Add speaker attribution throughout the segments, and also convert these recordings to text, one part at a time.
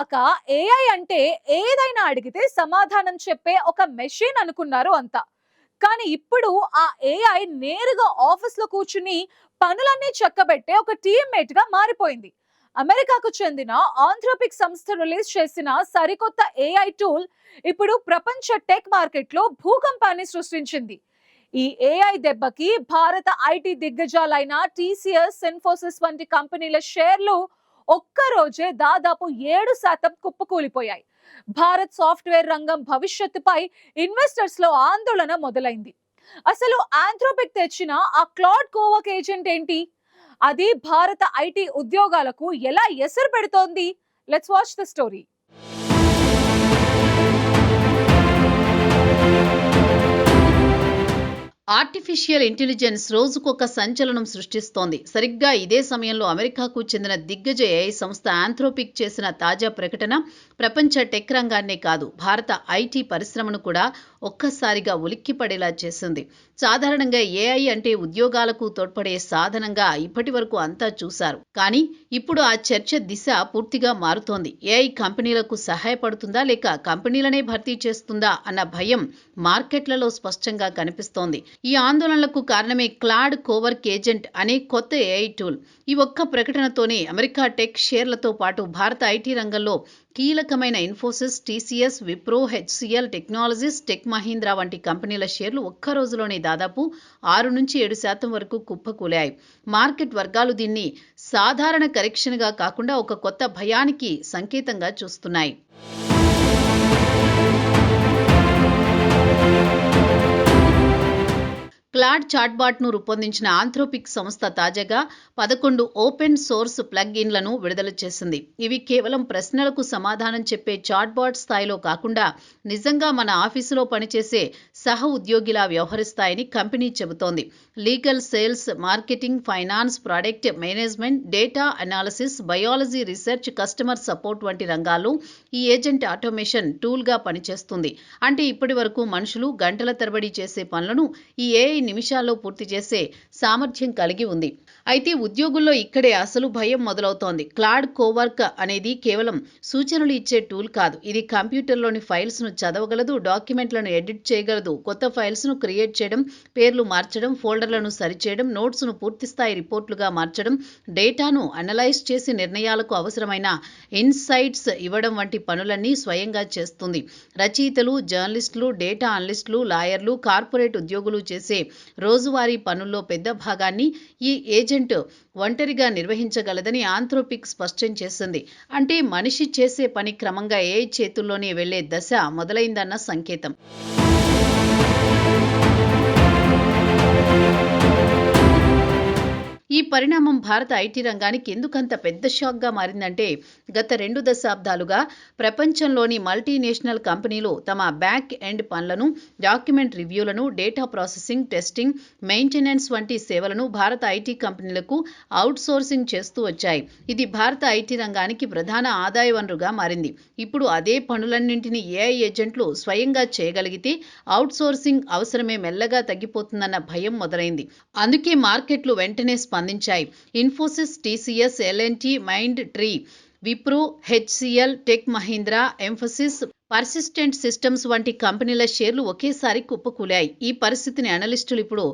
Speaker 1: ఇప్పటిదాకా ఏఐ అంటే ఏదైనా అడిగితే సమాధానం చెప్పే ఒక మెషిన్ అనుకున్నారు అంతా. కానీ ఇప్పుడు ఆ ఏఐ నేరుగా ఆఫీస్‌లో కూర్చుని పనులన్నీ చక్కబెట్టే ఒక టీమ్మేట్ గా మారిపోయింది. అమెరికాకు చెందిన ఆంథ్రోపిక్ సంస్థ రిలీజ్ చేసిన సరికొత్త ఏఐ టూల్ ఇప్పుడు ప్రపంచ టెక్ మార్కెట్‌లో భూకంపాన్ని సృష్టించింది. ఈ ఏఐ దెబ్బకి భారత ఐటీ దిగ్గజాలైన టీసీఎస్, ఇన్ఫోసిస్ వంటి కంపెనీల షేర్లు ఒక్క రోజే దాదాపు 7% కుప్పకూలిపోయాయి. భారత్ సాఫ్ట్వేర్ రంగం భవిష్యత్తుపై ఇన్వెస్టర్స్ లో ఆందోళన మొదలైంది. అసలు ఆంథ్రోపిక్ తెచ్చిన ఆ క్లాడ్ కోవర్క్ ఏజెంట్ ఏంటి? అది భారత ఐటీ ఉద్యోగాలకు ఎలా ఎసరు పెడుతోంది? Let's watch the story.
Speaker 2: Artificial intelligence రోజుకొక సంచలనం సృష్టిస్తోంది. సరిగ్గా ఇదే సమయంలో అమెరికాకు చెందిన దిగ్గజ ఏఐ సంస్థ ఆంథ్రోపిక్ చేసిన తాజా ప్రకటన ప్రపంచ టెక్ రంగాన్నే కాదు, భారత ఐటీ పరిశ్రమను కూడా ఒక్కసారిగా ఉలిక్కిపడేలా చేసింది. సాధారణంగా ఏఐ అంటే ఉద్యోగాలకు తోడ్పడే సాధనంగా ఇప్పటి వరకు అంతా చూశారు. కానీ ఇప్పుడు ఆ చర్చ దిశ పూర్తిగా మారుతోంది. ఏఐ కంపెనీలకు సహాయపడుతుందా లేక కంపెనీలనే భర్తీ చేస్తుందా అన్న భయం మార్కెట్లలో స్పష్టంగా కనిపిస్తోంది. ఈ ఆందోళనలకు కారణమే క్లాడ్ కోవర్క్ ఏజెంట్ అనే కొత్త ఏఐ టూల్. ఈ ఒక్క ప్రకటనతోనే అమెరికా టెక్ షేర్లతో పాటు భారత ఐటీ రంగంలో కీలకమైన Infosys, TCS, Wipro, HCl technologies, tech Mahindra వంటి కంపెనీల షేర్లు ఒక్క రోజులోనే దాదాపు 6-7% వరకు కుప్పకూలాయి. మార్కెట్ వర్గాలు దీన్ని సాధారణ కరెక్షన్గా కాకుండా ఒక కొత్త భయానికి సంకేతంగా చూస్తున్నాయి. క్లాడ్ చాట్బాట్ను రూపొందించిన ఆంథ్రోపిక్ సంస్థ తాజాగా 11 ఓపెన్ సోర్స్ ప్లగ్ ఇన్లను విడుదల చేసింది. ఇవి కేవలం ప్రశ్నలకు సమాధానం చెప్పే చాట్బాట్ స్థాయిలో కాకుండా నిజంగా మన ఆఫీసులో పనిచేసే సహ ఉద్యోగిలా వ్యవహరిస్తాయని కంపెనీ చెబుతోంది. Legal, sales, marketing, finance, product management, data analysis, biology research, customer support వంటి రంగాల్లో ఈ ఏజెంట్ ఆటోమేషన్ టూల్గా పనిచేస్తుంది. అంటే ఇప్పటి వరకు మనుషులు గంటల తరబడి చేసే పనులను ఈ ఏఐ నిమిషాల్లో పూర్తి చేసే సామర్థ్యం కలిగి ఉంది. అయితే ఉద్యోగుల్లో ఇక్కడే అసలు భయం మొదలవుతోంది. క్లాడ్ కోవర్క్ అనేది కేవలం సూచనలు ఇచ్చే టూల్ కాదు. ఇది కంప్యూటర్లోని ఫైల్స్ను చదవగలదు, డాక్యుమెంట్లను ఎడిట్ చేయగలదు, కొత్త ఫైల్స్ను క్రియేట్ చేయడం, పేర్లు మార్చడం, ఫోల్డర్లను సరిచేయడం, నోట్స్ను పూర్తిస్థాయి రిపోర్టులుగా మార్చడం, డేటాను అనలైజ్ చేసి నిర్ణయాలకు అవసరమైన ఇన్సైట్స్ ఇవ్వడం వంటి పనులన్నీ స్వయంగా చేస్తుంది. రచయితలు, జర్నలిస్టులు, డేటా అనలిస్టులు, లాయర్లు, కార్పొరేట్ ఉద్యోగులు చేసే రోజువారీ పనుల్లో పెద్ద భాగాన్ని ఈ ఏజెంట్ ఒంటరిగా నిర్వహించగలదని ఆంథ్రోపిక్ స్పష్టం చేసింది. అంటే మనిషి చేసే పని క్రమంగా ఏఐ చేతుల్లోనే వెళ్లే దశ మొదలైందన్న సంకేతం. ఈ పరిణామం భారత ఐటీ రంగానికి ఎందుకంత పెద్ద షాక్గా మారిందంటే గత 2 దశాబ్దాలుగా ప్రపంచంలోని మల్టీనేషనల్ కంపెనీలు తమ బ్యాక్ ఎండ్ పనులను, డాక్యుమెంట్ రివ్యూలను, డేటా ప్రాసెసింగ్, టెస్టింగ్, మెయింటెనెన్స్ వంటి సేవలను భారత ఐటీ కంపెనీలకు అవుట్సోర్సింగ్ చేస్తూ వచ్చాయి. ఇది భారత ఐటీ రంగానికి ప్రధాన ఆదాయ వనరుగా మారింది. ఇప్పుడు అదే పనులన్నింటినీ ఏఐ ఏజెంట్లు స్వయంగా చేయగలిగితే అవుట్సోర్సింగ్ అవసరమే మెల్లగా తగ్గిపోతుందన్న భయం మొదలైంది. అందుకే మార్కెట్లు వెంటనే స్పందించాయి. ఇన్ఫోసిస్, టీసీఎస్, ఎల్&టీ, మైండ్ ట్రీ, విప్రో, హెచ్సిఎల్, టెక్ మహీంద్రా, ఎంఫసిస్, పర్సిస్టెంట్ సిస్టమ్స్ వంటి కంపెనీల షేర్లు ఒకేసారి కుప్పకూలాయి. ఈ పరిస్థితిని అనలిస్టులు ఇప్పుడు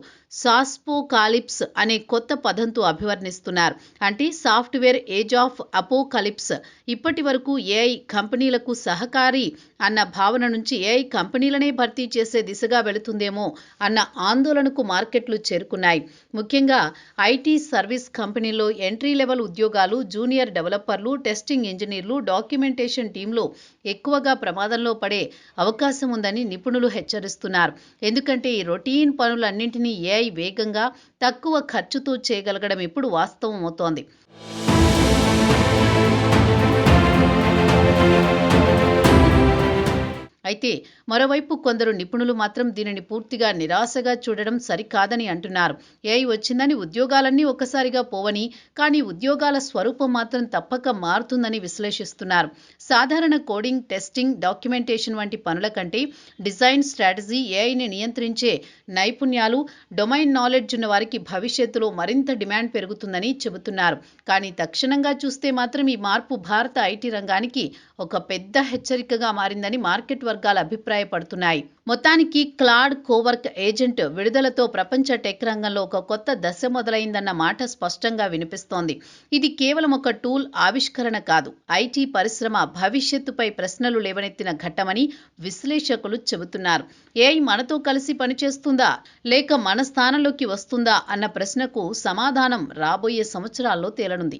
Speaker 2: సాస్పోకాలిప్స్ అనే కొత్త పదంతో అభివర్ణిస్తున్నారు. అంటే సాఫ్ట్వేర్ ఏజ్ ఆఫ్ అపోకలిప్స్. ఇప్పటి వరకు ఏఐ కంపెనీలకు సహకారి అన్న భావన నుంచి ఏఐ కంపెనీలనే భర్తీ చేసే దిశగా వెళుతుందేమో అన్న ఆందోళనకు మార్కెట్లు చేరుకున్నాయి. ముఖ్యంగా ఐటీ సర్వీస్ కంపెనీల్లో ఎంట్రీ లెవెల్ ఉద్యోగాలు, జూనియర్ డెవలపర్లు, టెస్టింగ్ ఇంజనీర్లు, డాక్యుమెంటేషన్ టీంలో ఎక్కువగా ప్రమాదంలో పడే అవకాశం ఉందని నిపుణులు హెచ్చరిస్తున్నారు. ఎందుకంటే ఈ రొటీన్ పనులన్నింటినీ ఏఐ వేగంగా, తక్కువ ఖర్చుతో చేయగలగడం ఇప్పుడు వాస్తవం అవుతోంది. అయితే మరోవైపు కొందరు నిపుణులు మాత్రం దీనిని పూర్తిగా నిరాశగా చూడడం సరికాదని అంటున్నారు. ఏఐ వచ్చిందని ఉద్యోగాలన్నీ ఒక్కసారిగా పోవని, కానీ ఉద్యోగాల స్వరూపం మాత్రం తప్పక మారుతుందని విశ్లేషిస్తున్నారు. సాధారణ కోడింగ్, టెస్టింగ్, డాక్యుమెంటేషన్ వంటి పనుల కంటే డిజైన్, స్ట్రాటజీ, ఏఐని నియంత్రించే నైపుణ్యాలు, డొమైన్ నాలెడ్జ్ ఉన్న వారికి భవిష్యత్తులో మరింత డిమాండ్ పెరుగుతుందని చెబుతున్నారు. కానీ తక్షణంగా చూస్తే మాత్రం ఈ మార్పు భారత ఐటీ రంగానికి ఒక పెద్ద హెచ్చరికగా మారిందని మార్కెట్ వర్గాలు అభిప్రాయపడుతున్నాయి. మొత్తానికి క్లాడ్ కోవర్క్ ఏజెంట్ విడుదలతో ప్రపంచ టెక్ రంగంలో ఒక కొత్త దశ మొదలైందన్న మాట స్పష్టంగా వినిపిస్తోంది. ఇది కేవలం ఒక టూల్ ఆవిష్కరణ కాదు, ఐటీ పరిశ్రమ భవిష్యత్తుపై ప్రశ్నలు లేవనెత్తిన ఘట్టమని విశ్లేషకులు చెబుతున్నారు. ఏఐ మనతో కలిసి పనిచేస్తుందా లేక మన స్థానంలోకి వస్తుందా అన్న ప్రశ్నకు సమాధానం రాబోయే సంవత్సరాల్లో తేలనుంది.